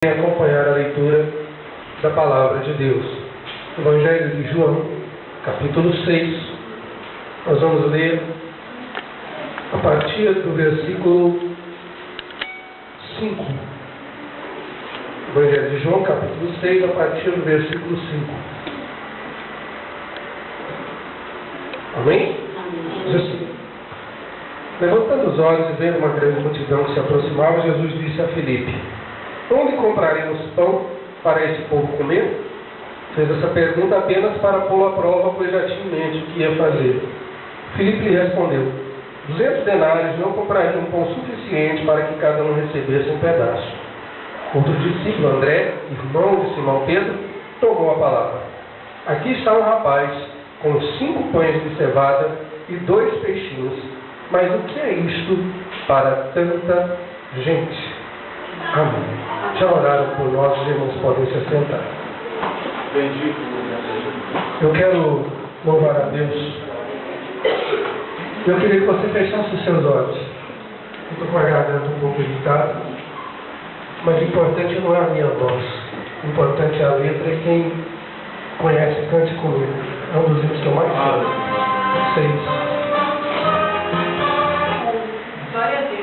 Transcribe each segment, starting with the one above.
Acompanhar a leitura da Palavra de Deus. Evangelho de João, capítulo 6. Nós vamos ler a partir do versículo 5. Evangelho de João, capítulo 6, a partir do versículo 5. Amém? Diz assim: levantando os olhos e vendo uma grande multidão que se aproximava, Jesus disse a Filipe: onde compraremos pão para esse povo comer? Fez essa pergunta apenas para pô-lo à prova, pois já tinha em mente o que ia fazer. Filipe lhe respondeu: 200 denários não comprariam um pão suficiente para que cada um recebesse um pedaço. Outro discípulo, André, irmão de Simão Pedro, tomou a palavra: aqui está um rapaz com 5 pães de cevada e 2 peixinhos, mas o que é isto para tanta gente? Amém. Já oraram por nós, os irmãos podem se assentar. Eu quero louvar a Deus. Eu queria que você fechasse os seus olhos. Eu estou com a garganta um pouco irritada, mas o importante não é a minha voz. O importante é a letra, e quem conhece, cante comigo. É um dos hinos que eu mais amo. 6. Glória a Deus.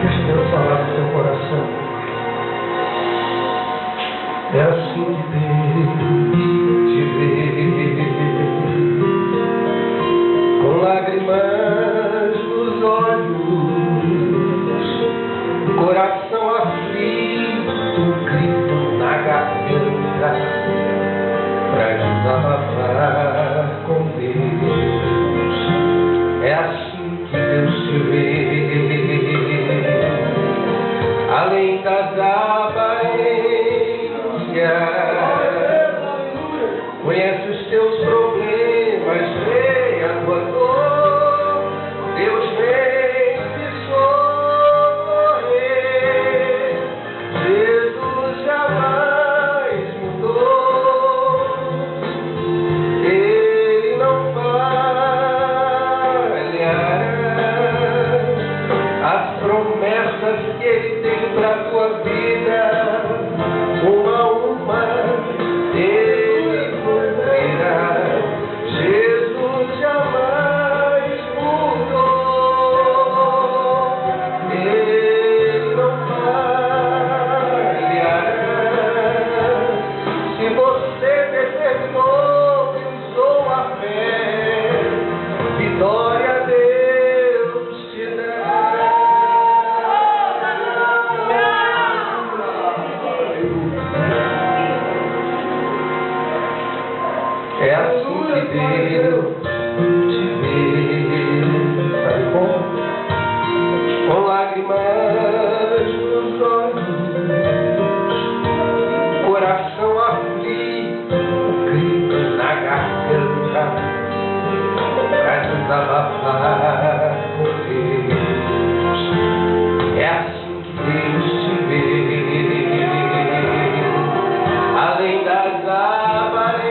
Deixa Deus falar no seu coração. É assim que Deus te vê, com lágrimas nos olhos, coração aflito, grito na garganta, pra desabafar com Deus. É assim que Deus te vê, além das aparências, conhece os teus problemas, vê a tua dor. Deus vem te socorrer. Jesus jamais mudou, Ele não falhará. As promessas que Ele tem para a tua vida, uma a uma, Ele cumprirá. Jesus jamais mudou, Ele não falhará. Se você determinou e usou a fé, vitória a Deus te dará. É assim que Deus te vê, sabe como? Com lágrimas nos olhos, coração aflito, grito na garganta, pra desabafar com Deus. É assim que Deus te vê, além das aparências,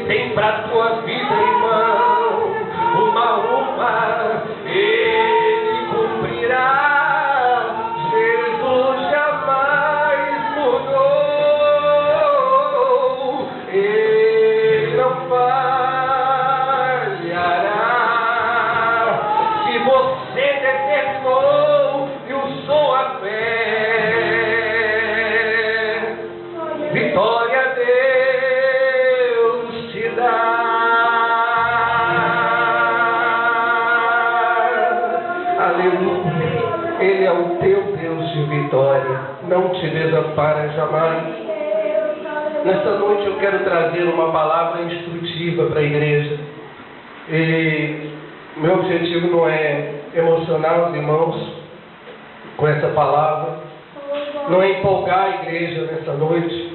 tem para a tua vida, irmão, uma, Ele cumprirá. Jesus jamais mudou, Ele não falhará. Se você determinou e usou a fé, vitória Deus te dá. Aleluia. Ele é o teu Deus de vitória, não te desampara jamais. Nesta noite eu quero trazer uma palavra instrutiva para a igreja. E meu objetivo não é emocionar os irmãos com essa palavra, não é empolgar a igreja nessa noite,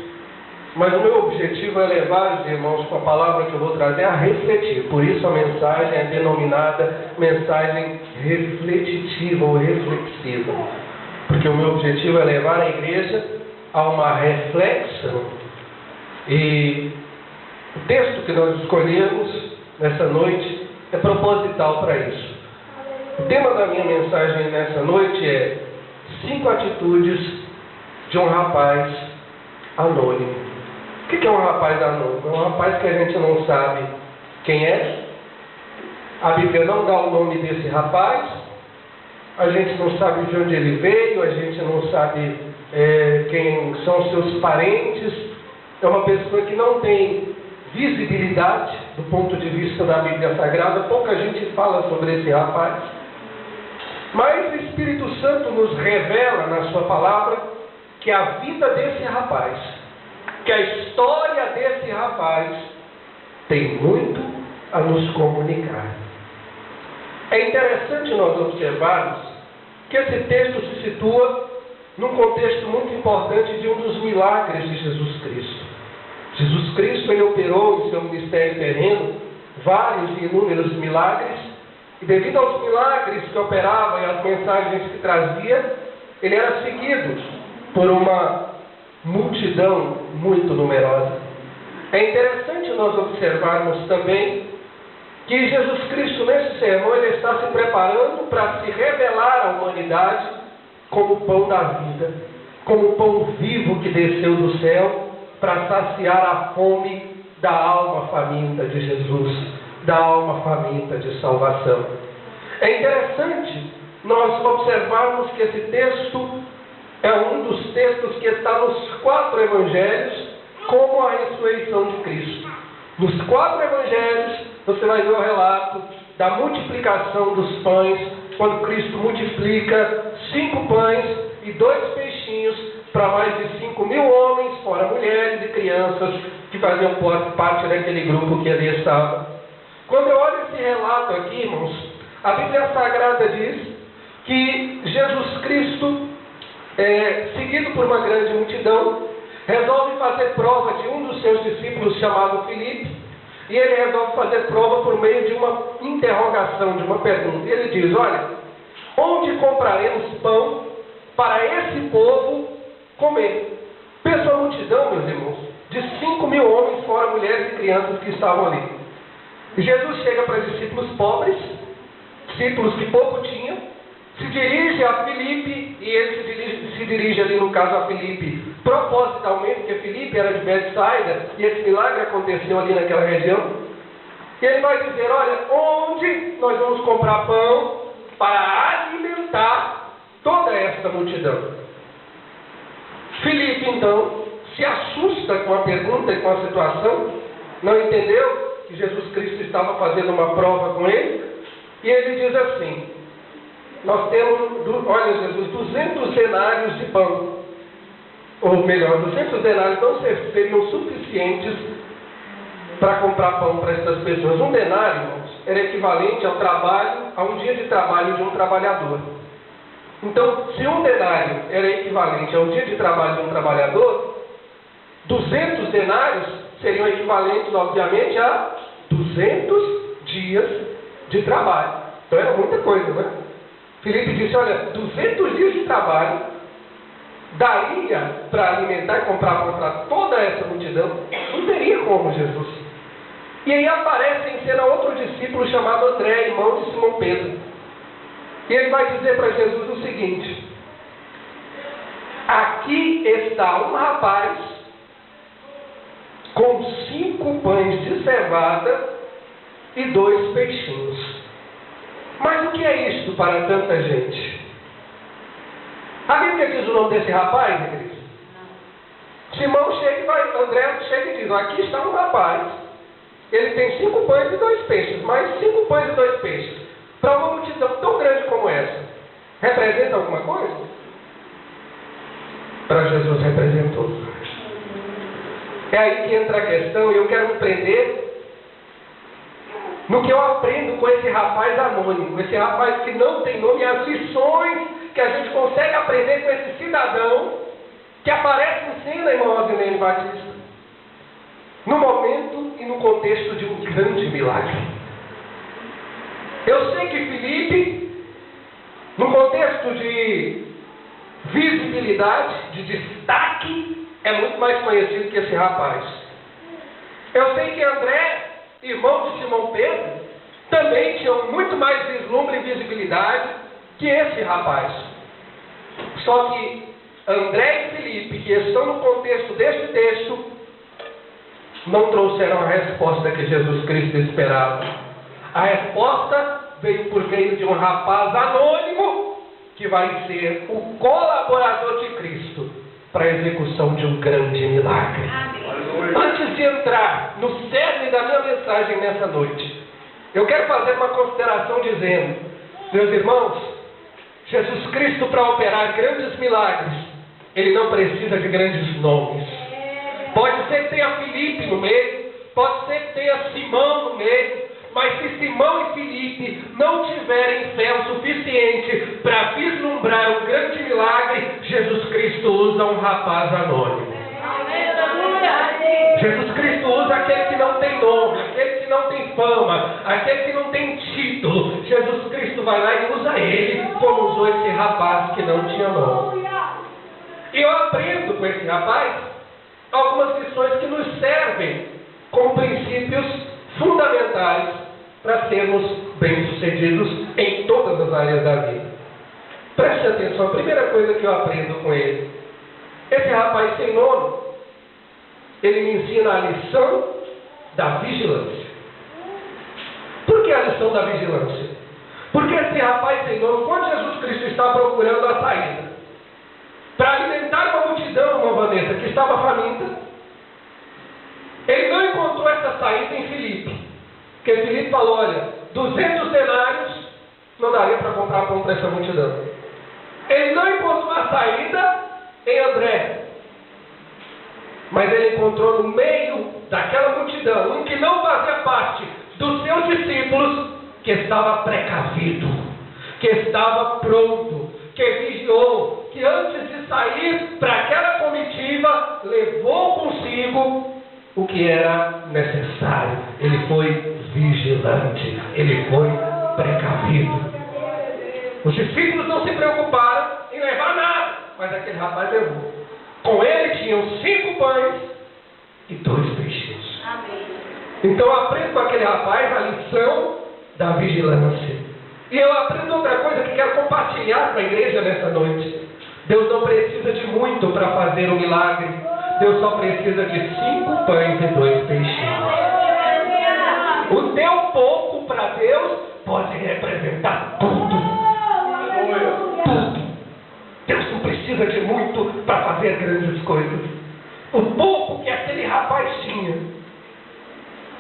mas o meu objetivo é levar os irmãos com a palavra que eu vou trazer a refletir. Por isso a mensagem é denominada mensagem refletitiva ou reflexiva. Porque o meu objetivo é levar a igreja a uma reflexão. E o texto que nós escolhemos nessa noite é proposital para isso. O tema da minha mensagem nessa noite é 5 atitudes de um rapaz anônimo. O que é um rapaz anônimo? É um rapaz que a gente não sabe quem é. A Bíblia não dá o nome desse rapaz. A gente não sabe de onde ele veio. A gente não sabe quem são seus parentes. É uma pessoa que não tem visibilidade do ponto de vista da Bíblia Sagrada. Pouca gente fala sobre esse rapaz. Mas o Espírito Santo nos revela na sua palavra que a vida desse rapaz, que a história desse rapaz tem muito a nos comunicar. É interessante nós observarmos que esse texto se situa num contexto muito importante de um dos milagres de Jesus Cristo. Jesus Cristo, ele operou em seu ministério terreno vários e inúmeros milagres, e devido aos milagres que operava e às mensagens que trazia, ele era seguido por uma multidão muito numerosa. É interessante nós observarmos também que Jesus Cristo, nesse sermão, ele está se preparando para se revelar à humanidade como o pão da vida, como o pão vivo que desceu do céu para saciar a fome da alma faminta de Jesus, da alma faminta de salvação. É interessante nós observarmos que esse texto é um dos textos que está nos 4 evangelhos como a ressurreição de Cristo. Nos 4 evangelhos você vai ver o relato da multiplicação dos pães, quando Cristo multiplica 5 pães e 2 peixinhos para mais de 5.000 homens, fora mulheres e crianças que faziam parte daquele grupo que ali estava. Quando eu olho esse relato aqui, irmãos, a Bíblia Sagrada diz que Jesus Cristo, seguido por uma grande multidão, resolve fazer prova de um dos seus discípulos chamado Filipe, e ele resolve fazer prova por meio de uma interrogação, de uma pergunta. E ele diz: olha, onde compraremos pão para esse povo comer? Pensa a multidão, meus irmãos, de 5.000 homens, fora mulheres e crianças que estavam ali. E Jesus chega para discípulos pobres, discípulos que pouco tinham, se dirige a Filipe, e ele se dirige ali no caso a Filipe propositalmente, porque Filipe era de Betsaida, e esse milagre aconteceu ali naquela região. E ele vai dizer: olha, onde nós vamos comprar pão para alimentar toda esta multidão? Filipe, então, se assusta com a pergunta e com a situação, não entendeu que Jesus Cristo estava fazendo uma prova com ele, e ele diz assim: nós temos, olha Jesus, 200 denários de pão. Ou melhor, 200 denários não seriam suficientes para comprar pão para essas pessoas. Um denário, irmãos, era equivalente ao trabalho, a um dia de trabalho de um trabalhador. Então, se um denário era equivalente a um dia de trabalho de um trabalhador, 200 denários seriam equivalentes, obviamente, a 200 dias de trabalho. Então era muita coisa, né? Filipe disse: olha, 200 dias de trabalho daria para alimentar e comprar pão para toda essa multidão? Não teria como, Jesus. E aí aparece em cena outro discípulo chamado André, irmão de Simão Pedro. E ele vai dizer para Jesus o seguinte: aqui está um rapaz com 5 pães de cevada e 2 peixinhos. Mas o que é isto para tanta gente? A Bíblia diz o nome desse rapaz, igreja? Simão chega e vai, André chega e diz: aqui está um rapaz, ele tem 5 pães e 2 peixes, mais 5 pães e 2 peixes. Para uma multidão tão grande como essa, representa alguma coisa? Para Jesus representou. É aí que entra a questão, e eu quero me prender no que eu aprendo com esse rapaz anônimo, esse rapaz que não tem nome, as lições que a gente consegue aprender com esse cidadão que aparece em cena, irmão Rosinei Batista, no momento e no contexto de um grande milagre. Eu sei que Filipe, no contexto de visibilidade, de destaque, é muito mais conhecido que esse rapaz. Eu sei que André, irmão de Simão Pedro, também tinham muito mais vislumbre e visibilidade que esse rapaz. Só que André e Filipe, que estão no contexto deste texto, não trouxeram a resposta que Jesus Cristo esperava. A resposta veio por meio de um rapaz anônimo que vai ser o colaborador de Cristo para a execução de um grande milagre. Antes de entrar no cerne da minha mensagem nessa noite, eu quero fazer uma consideração dizendo: meus irmãos, Jesus Cristo, para operar grandes milagres, ele não precisa de grandes nomes. Pode ser que tenha Filipe no meio, pode ser que tenha Simão no meio, mas se Simão e Filipe não tiverem fé o suficiente para vislumbrar um grande milagre, Jesus Cristo usa um rapaz anônimo. Jesus Cristo usa aquele que não tem nome, aquele que não tem fama, aquele que não tem título. Jesus Cristo vai lá e usa ele, como usou esse rapaz que não tinha nome. E eu aprendo com esse rapaz algumas lições que nos servem como princípios fundamentais para sermos bem-sucedidos em todas as áreas da vida. Preste atenção, a primeira coisa que eu aprendo com ele: esse rapaz sem nome, ele me ensina a lição da vigilância. Por que a lição da vigilância? Porque esse rapaz sem nome, quando Jesus Cristo está procurando a saída para alimentar uma multidão, uma Vanessa, que estava faminta, ele não encontrou essa saída em Filipe. Porque Filipe falou: olha, 200 denários não daria para comprar pão para essa multidão. Ele não encontrou a saída em André, mas ele encontrou no meio daquela multidão um que não fazia parte dos seus discípulos, que estava precavido, que estava pronto, que vigiou, que antes de sair para aquela comitiva, levou consigo o que era necessário. Ele foi vigilante, ele foi precavido. Os discípulos não se preocuparam em levar nada, mas aquele rapaz levou. Com ele tinham 5 pães e 2 peixes. Então eu aprendo com aquele rapaz a lição da vigilância. E eu aprendo outra coisa que quero compartilhar com a igreja nessa noite. Deus não precisa de muito para fazer um milagre. Deus só precisa de 5 pães e 2 peixinhos. O teu pouco para Deus pode representar tudo. Tudo. Deus não precisa de muito para fazer grandes coisas. O pouco que aquele rapaz tinha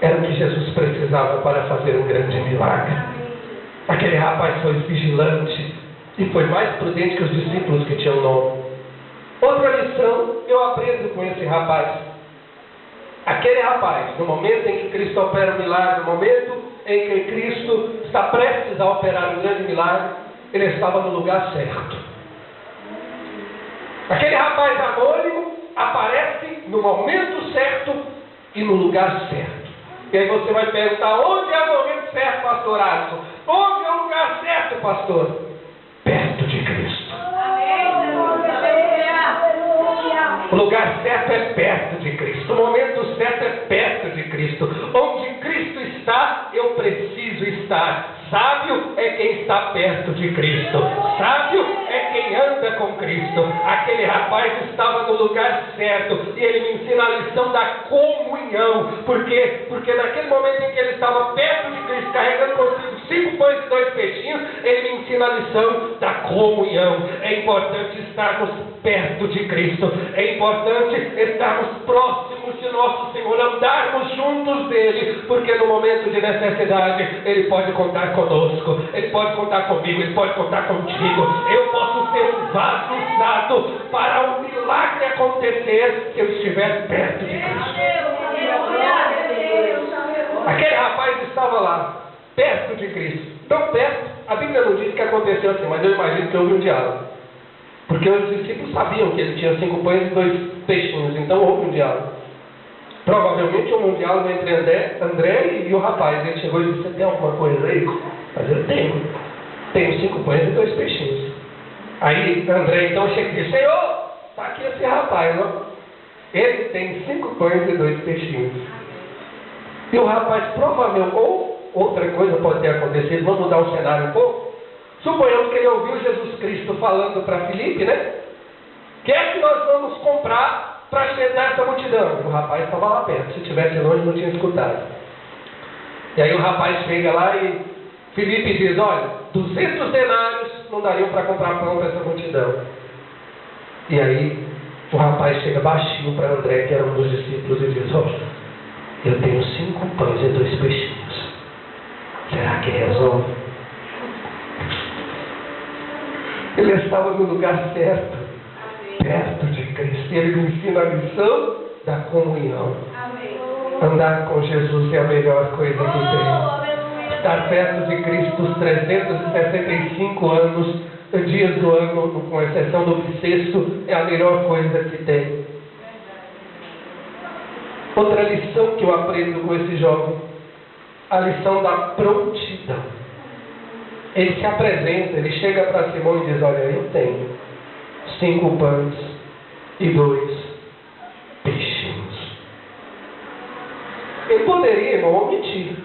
era o que Jesus precisava para fazer um grande milagre. Aquele rapaz foi vigilante e foi mais prudente que os discípulos que tinham nome. Outra lição eu aprendo com esse rapaz. Aquele rapaz, no momento em que Cristo opera o milagre, no momento em que Cristo está prestes a operar um grande milagre, ele estava no lugar certo. Aquele rapaz anônimo aparece no momento certo e no lugar certo. E aí você vai perguntar: onde é o momento certo, pastor Alisson? Onde é o lugar certo, pastor? Perto de Cristo. O lugar certo é perto de Cristo. O momento certo é perto de Cristo. Onde Cristo estar. Sábio é quem está perto de Cristo. Sábio é quem anda com Cristo. Aquele rapaz estava no lugar certo. E ele me ensina a lição da comunhão. Por quê? Porque naquele momento em que ele estava perto de Cristo, carregando consigo 5 pães e 2 peixinhos, ele me ensina a lição da comunhão. É importante estarmos perto de Cristo. É importante estarmos próximos de nosso Senhor, andarmos juntos dele, porque no momento de necessidade ele pode contar conosco, ele pode contar comigo, ele pode contar contigo. Eu posso ser um vaso usado para um milagre acontecer se eu estiver perto de Cristo. Aquele rapaz estava lá, perto de Cristo, tão perto. A Bíblia não diz que aconteceu assim, mas eu imagino que houve um diálogo, porque os discípulos sabiam que ele tinha 5 pães e 2 peixinhos, então houve um diálogo. Provavelmente houve um diálogo entre André e o rapaz. Ele chegou e disse: você tem alguma coisa aí? Mas eu tenho 5 pães e 2 peixinhos. Aí André então chega e diz: Senhor, está aqui esse rapaz, não? Ele tem 5 pães e 2 peixinhos. E o rapaz provavelmente, ou outra coisa pode ter acontecido, vamos mudar o cenário um pouco. Suponhamos que ele ouviu Jesus Cristo falando para Filipe, né? O que é que nós vamos comprar para alimentar essa multidão? O rapaz estava lá perto, se estivesse longe não tinha escutado. E aí o rapaz chega lá e Filipe diz: olha, 200 denários não dariam para comprar pão para essa multidão. E aí o rapaz chega baixinho para André, que era um dos discípulos, e diz: olha, eu tenho 5 pães e 2 peixinhos. Será que resolve? Ele estava no lugar certo, perto de Cristo. Ele me ensina a lição da comunhão. Andar com Jesus é a melhor coisa que tem. Estar perto de Cristo os 365 dias do ano, com exceção do bissexto, é a melhor coisa que tem. Outra lição que eu aprendo com esse jovem, a lição da prontidão. Ele se apresenta, ele chega para Simão e diz: olha, eu tenho 5 pães e 2 peixinhos. Ele poderia, irmão, omitir.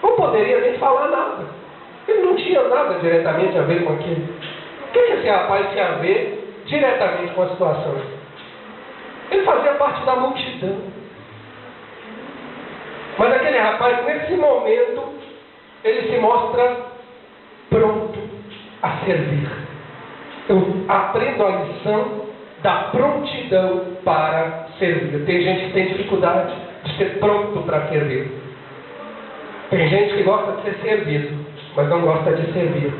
Não poderia nem falar nada. Ele não tinha nada diretamente a ver com aquilo. O que esse rapaz tinha a ver diretamente com a situação? Ele fazia parte da multidão. Mas aquele rapaz, nesse momento, ele se mostra pronto a servir. Eu aprendo a lição da prontidão para servir. Tem gente que tem dificuldade de ser pronto para servir. Tem gente que gosta de ser servido, mas não gosta de servir.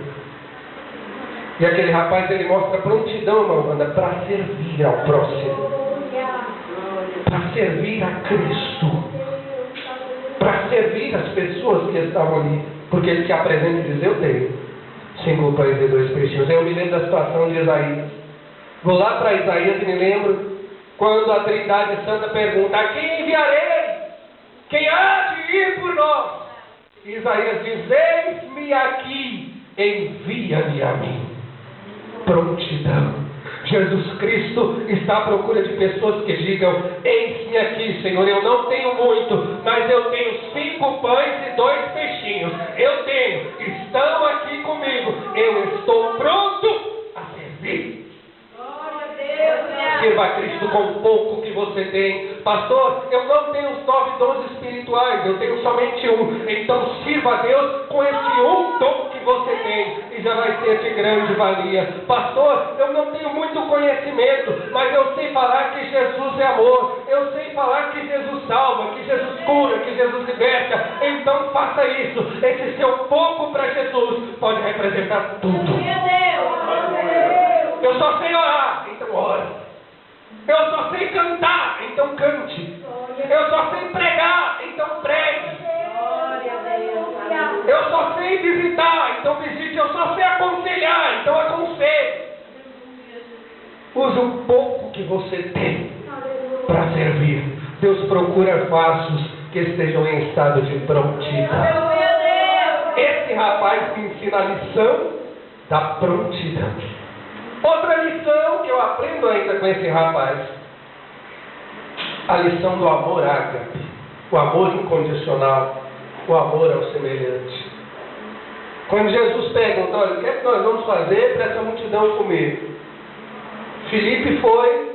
E aquele rapaz, ele mostra prontidão, irmão, para servir ao próximo, para servir a Cristo, para servir as pessoas que estavam ali, porque ele se apresenta e diz: eu tenho 5 pães e 2 peixinhos. Eu me lembro da situação de Isaías. Vou lá para Isaías e me lembro quando a Trindade Santa pergunta: a quem enviarei? Quem há de ir por nós? E Isaías diz: eis-me aqui, envia-me a mim. Prontidão. Jesus Cristo está à procura de pessoas que digam: eis-me aqui, Senhor, eu não tenho muito, mas eu tenho 5 pães e 2 peixinhos. Eu tenho, estão aqui comigo, eu estou pronto a servir. Sirva a Cristo com o pouco que você tem. Pastor, eu não tenho os 9 dons espirituais, eu tenho somente um. Então sirva a Deus com esse um dom que você tem, e já vai ser de grande valia. Pastor, eu não tenho muito conhecimento, mas eu sei falar que Jesus é amor, eu sei falar que Jesus salva, que Jesus cura, que Jesus liberta. Então faça isso. Esse seu pouco para Jesus pode representar tudo. Eu só sei orar, então ore. Eu só sei cantar, então cante. Eu só sei pregar, então pregue. Eu só sei visitar, então visite. Eu só sei aconselhar, então aconselhe. Use o pouco que você tem para servir. Deus procura vasos que estejam em estado de prontidão. Esse rapaz me ensina a lição da prontidão. Outra lição que eu aprendo ainda com esse rapaz, a lição do amor ágape, o amor incondicional, o amor ao semelhante. Quando Jesus pergunta, olha, o que é que nós vamos fazer para essa multidão comer? Filipe foi,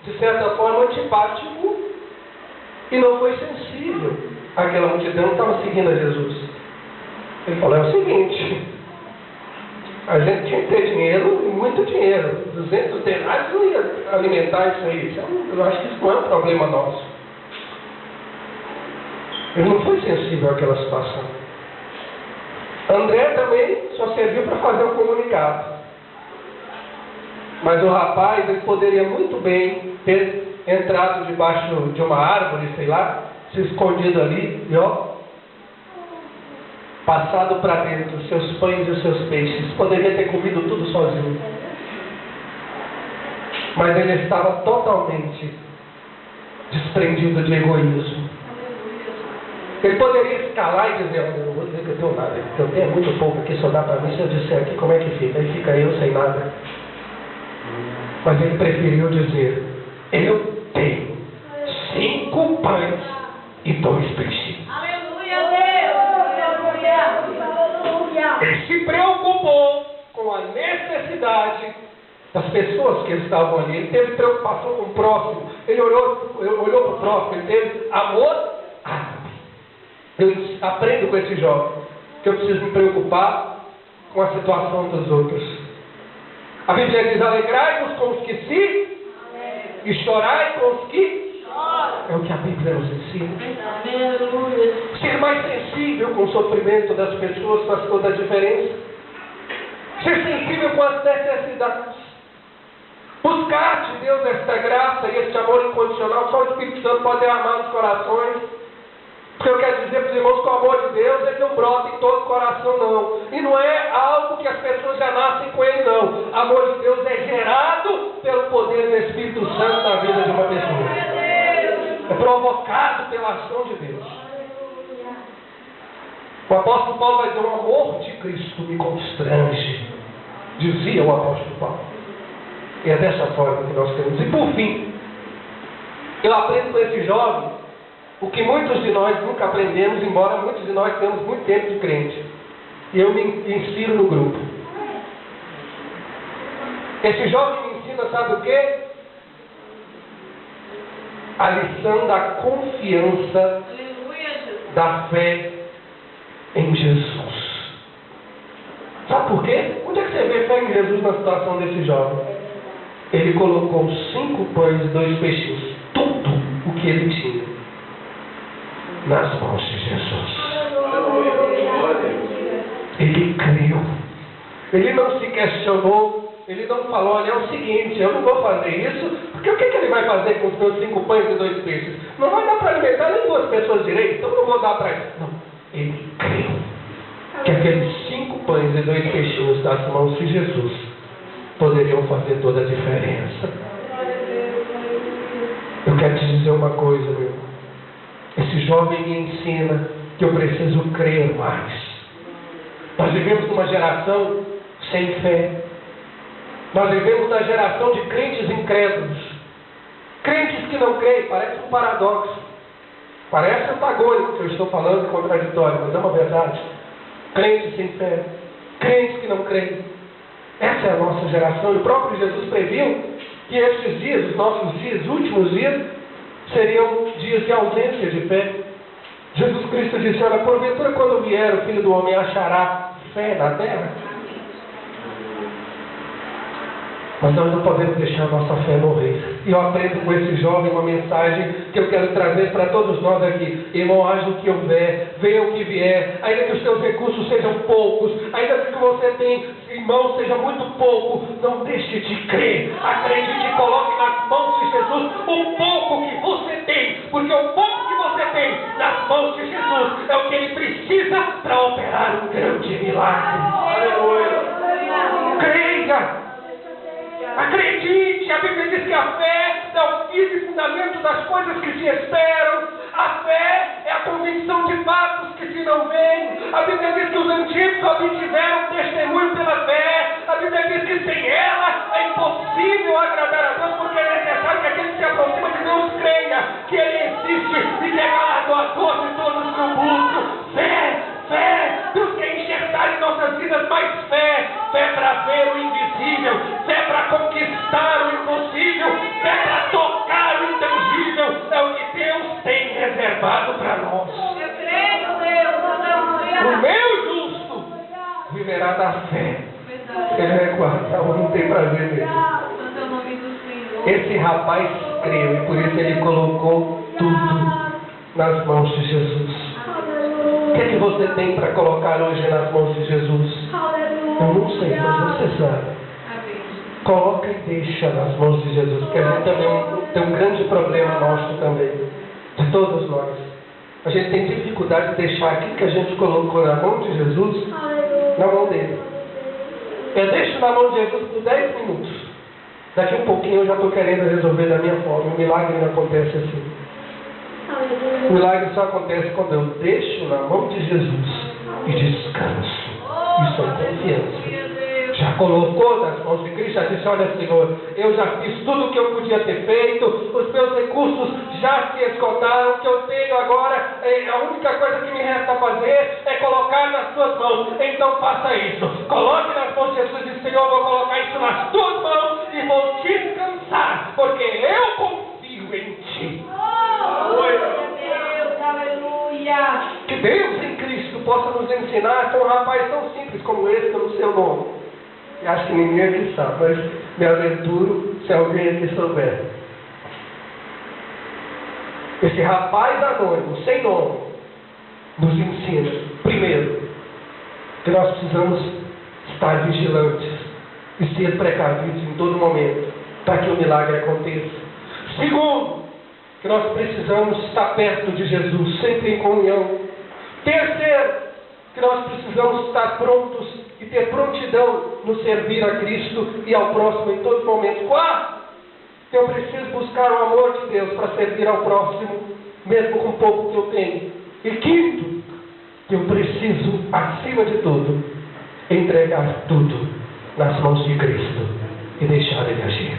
de certa forma, antipático e não foi sensível àquela multidão que estava seguindo a Jesus. Ele falou, é o seguinte, a gente tinha que ter dinheiro, e muito dinheiro. 200 denários não ia alimentar isso aí. Eu acho que isso não é um problema nosso. Ele não foi sensível àquela situação. André também só serviu para fazer um comunicado. Mas o rapaz, ele poderia muito bem ter entrado debaixo de uma árvore, sei lá, se escondido ali e passado para dentro os seus pães e os seus peixes. Poderia ter comido tudo sozinho. Mas ele estava totalmente desprendido de egoísmo. Ele poderia escalar e dizer, eu não vou dizer que eu tenho nada, eu tenho muito pouco aqui, só dá para mim, se eu disser aqui como é que fica, aí fica eu sem nada. Mas ele preferiu dizer, eu tenho 5 pães e 2 peixes. Aleluia, Deus! Aleluia! Ele se preocupou com a necessidade das pessoas que estavam ali. Ele teve preocupação com o próximo. Ele olhou para o próximo. Ele teve amor árabe. Eu aprendo com esse jovem que eu preciso me preocupar com a situação dos outros. A Bíblia diz, alegrai-vos com os que se e chorai com os que é o que a Bíblia nos ensina. Ser mais sensível com o sofrimento das pessoas faz toda a diferença. Ser sensível com as necessidades. Buscar de Deus esta graça e este amor incondicional. Só o Espírito Santo pode derramar nos corações. Porque eu quero dizer para os irmãos que o amor de Deus ele não brota em todo o coração, não. E não é algo que as pessoas já nascem com ele, não. O amor de Deus é gerado pelo poder do Espírito Santo na vida de uma pessoa. É provocado pela ação de Deus. O apóstolo Paulo vai dizer, o amor de Cristo me constrange, dizia o apóstolo Paulo. E é dessa forma que nós temos. E por fim, eu aprendo com esse jovem o que muitos de nós nunca aprendemos, embora muitos de nós tenhamos muito tempo de crente. E eu me insiro no grupo. Esse jovem me ensina, sabe o quê? A lição da confiança, da fé em Jesus. Sabe por quê? Onde é que você vê fé em Jesus na situação desse jovem? Ele colocou 5 pães e 2 peixes, tudo o que ele tinha, nas mãos de Jesus. Ele creu. Ele não se questionou. Ele não falou, olha, é o seguinte, eu não vou fazer isso, porque o que ele vai fazer com os meus 5 pães e 2 peixes? Não vai dar para alimentar nem 2 pessoas direito, então eu não vou dar para ele. Não, ele creu que aqueles 5 pães e 2 peixinhos das mãos de Jesus poderiam fazer toda a diferença. Eu quero te dizer uma coisa, meu irmão. Esse jovem me ensina que eu preciso crer mais. Nós vivemos numa geração sem fé. Nós vivemos na geração de crentes incrédulos. Crentes que não creem, parece um paradoxo. Parece antagônico que eu estou falando, contraditório, mas é uma verdade. Crentes sem fé. Crentes que não creem. Essa é a nossa geração. E o próprio Jesus previu que estes dias, os nossos dias, os últimos dias, seriam dias de ausência de fé. Jesus Cristo disse, olha, porventura quando vier o Filho do Homem achará fé na terra? Mas nós não podemos deixar a nossa fé morrer. E eu aprendo com esse jovem uma mensagem que eu quero trazer para todos nós aqui. Irmão, haja o que houver, venha o que vier, ainda que os seus recursos sejam poucos, ainda que o que você tem, irmão, seja muito pouco, não deixe de crer. Acredite e coloque nas mãos de Jesus o pouco que você tem, porque o pouco que você tem nas mãos de Jesus é o que ele precisa para operar um grande milagre. Aleluia! Creia! Acredite, a Bíblia diz que a fé é o firme e fundamento das coisas que se esperam. A fé é a convicção de fatos que se não veem. A Bíblia diz que os antigos obtiveram testemunho pela fé. A Bíblia diz que sem ela é impossível agradar a Deus, porque é necessário que aquele que se aproxima de Deus creia que Ele existe e que é galardoador de todos que o buscam. Fé, Deus quer enxertar em nossas vidas fé para ver o invisível, fé para conquistar o impossível, fé para tocar o intangível. É o que Deus tem reservado para nós. Eu creio, Deus. O meu justo viverá da fé. Ele vai guardar, não tem prazer nele. Santo é o nome do Senhor. Esse rapaz creu e por isso ele colocou tudo nas mãos de Jesus. O que é que você tem para colocar hoje nas mãos de Jesus? Eu não sei, mas você sabe. Amém. Coloca e deixa nas mãos de Jesus, porque a gente também tem um grande problema nosso também, de todos nós. A gente tem dificuldade de deixar aquilo que a gente colocou na mão de Jesus, na mão dele. Eu deixo na mão de Jesus por 10 minutos. Daqui um pouquinho eu já estou querendo resolver da minha forma. O milagre não acontece assim. O milagre só acontece quando eu deixo na mão de Jesus e descanso. Isso é confiança. Já colocou nas mãos de Cristo, já disse: olha, Senhor, eu já fiz tudo o que eu podia ter feito, os meus recursos já se esgotaram, o que eu tenho agora, a única coisa que me resta fazer é colocar nas tuas mãos. Então faça isso. Coloque nas mãos de Jesus e diz: Senhor, eu vou colocar isso nas tuas mãos e vou descansar, porque eu confio em Ti. Deus, aleluia. Que Deus em Cristo possa nos ensinar com um rapaz tão simples como esse, pelo seu nome. E acho que ninguém aqui sabe, mas me aventuro se alguém aqui souber. Esse rapaz anônimo, sem nome, nos ensina, primeiro, que nós precisamos estar vigilantes e ser precavidos em todo momento, para que o milagre aconteça. Segundo, que nós precisamos estar perto de Jesus, sempre em comunhão. Terceiro, que nós precisamos estar prontos e ter prontidão no servir a Cristo e ao próximo em todo momento. Quarto, que eu preciso buscar o amor de Deus para servir ao próximo, mesmo com pouco que eu tenho. E quinto, que eu preciso, acima de tudo, entregar tudo nas mãos de Cristo e deixar Ele agir.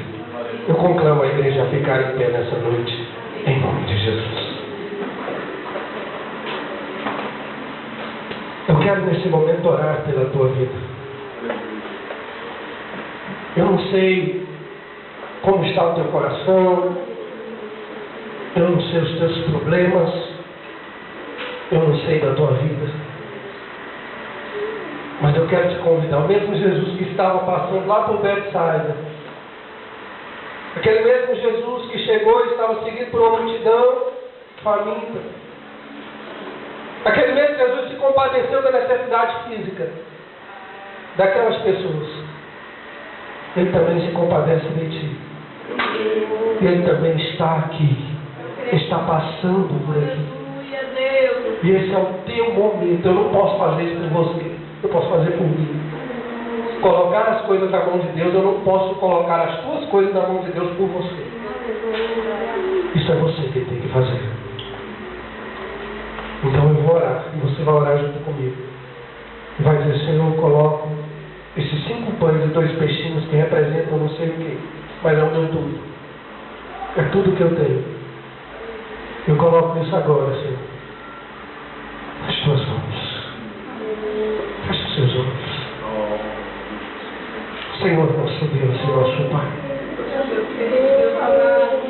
Eu conclamo a igreja a ficar em pé nessa noite, em nome de Jesus. Eu quero nesse momento orar pela tua vida. Eu não sei como está o teu coração, eu não sei os teus problemas, eu não sei da tua vida, mas eu quero te convidar. O mesmo Jesus que estava passando lá por Betsaida, aquele mesmo Jesus que chegou e estava seguido por uma multidão faminta, aquele mesmo Jesus se compadeceu da necessidade física daquelas pessoas, Ele também se compadece de ti. Ele também está aqui, está passando por aqui. E esse é o teu momento. Eu não posso fazer isso por você, eu posso fazer por mim. Colocar as coisas na mão de Deus, eu não posso colocar as tuas coisas na mão de Deus por você. Isso é você que tem que fazer. Então eu vou orar, e você vai orar junto comigo. E vai dizer: Senhor, eu coloco esses 5 pães e 2 peixinhos que representam não sei o que, mas é o meu tudo. É tudo que eu tenho. Eu coloco isso agora, Senhor, nas tuas mãos. Feche os seus olhos. Senhor, nosso Deus e nosso Pai.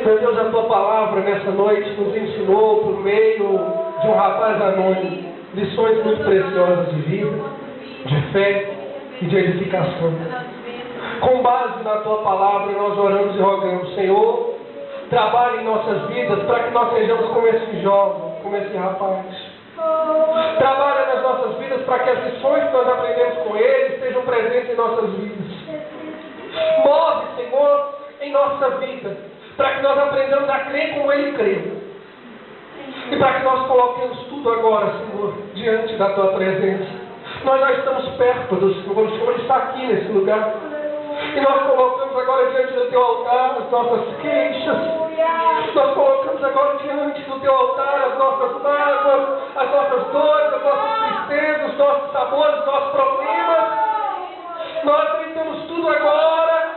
Meu Deus, a tua palavra nessa noite nos ensinou, por meio de um rapaz anônimo, lições muito preciosas de vida, de fé e de edificação. Com base na tua palavra, nós oramos e rogamos: Senhor, trabalhe em nossas vidas para que nós sejamos como esse jovem, como esse rapaz. Trabalha nas nossas vidas para que as lições que nós aprendemos com ele estejam presentes em nossas vidas. Move, Senhor, em nossa vida, para que nós aprendamos a crer como ele creu. E para que nós coloquemos tudo agora, Senhor, diante da tua presença. Nós já estamos perto do Senhor, o Senhor está aqui nesse lugar. E nós colocamos agora diante do teu altar as nossas queixas. Nós colocamos agora diante do teu altar as nossas mágoas, as nossas dores, as nossas tristezas, os nossos sabores, os nossos problemas. Nós gritamos tudo agora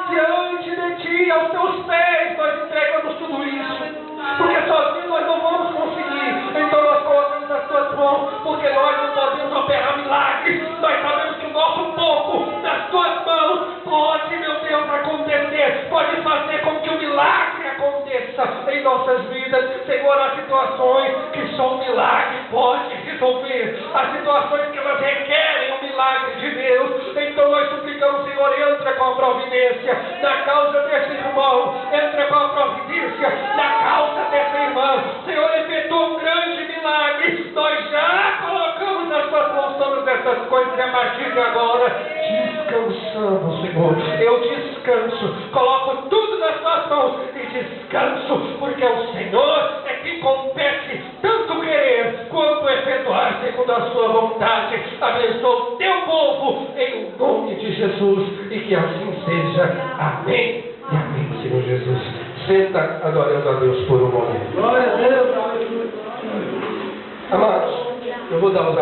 diante de ti, aos teus pés. Nós entregamos tudo isso. Porque sozinhos nós não vamos conseguir. Então nós colocamos nas tuas mãos, porque nós não podemos operar milagres. Nós sabemos que o nosso pouco, das quer, pode fazer com que o milagre aconteça em nossas vidas. Senhor, há situações que só o milagre pode resolver, há situações que elas requerem o milagre de Deus. Então nós suplicamos, Senhor, entra com a providência na causa desse irmão, entra com a providência na causa dessa irmã. Senhor, efetua um grande milagre. Nós já colocamos nas tuas mãos todas essas coisas e a partir de agora descansamos, Senhor. Eu descanso, coloco tudo nas tuas mãos e descanso, porque o Senhor é que compete tanto querer quanto efetuar segundo a sua vontade. Abençoa o teu povo em nome de Jesus e que assim seja. Amém e amém, Senhor Jesus. Senta adorando a Deus por um momento. Glória a Deus. Amados, eu vou dar os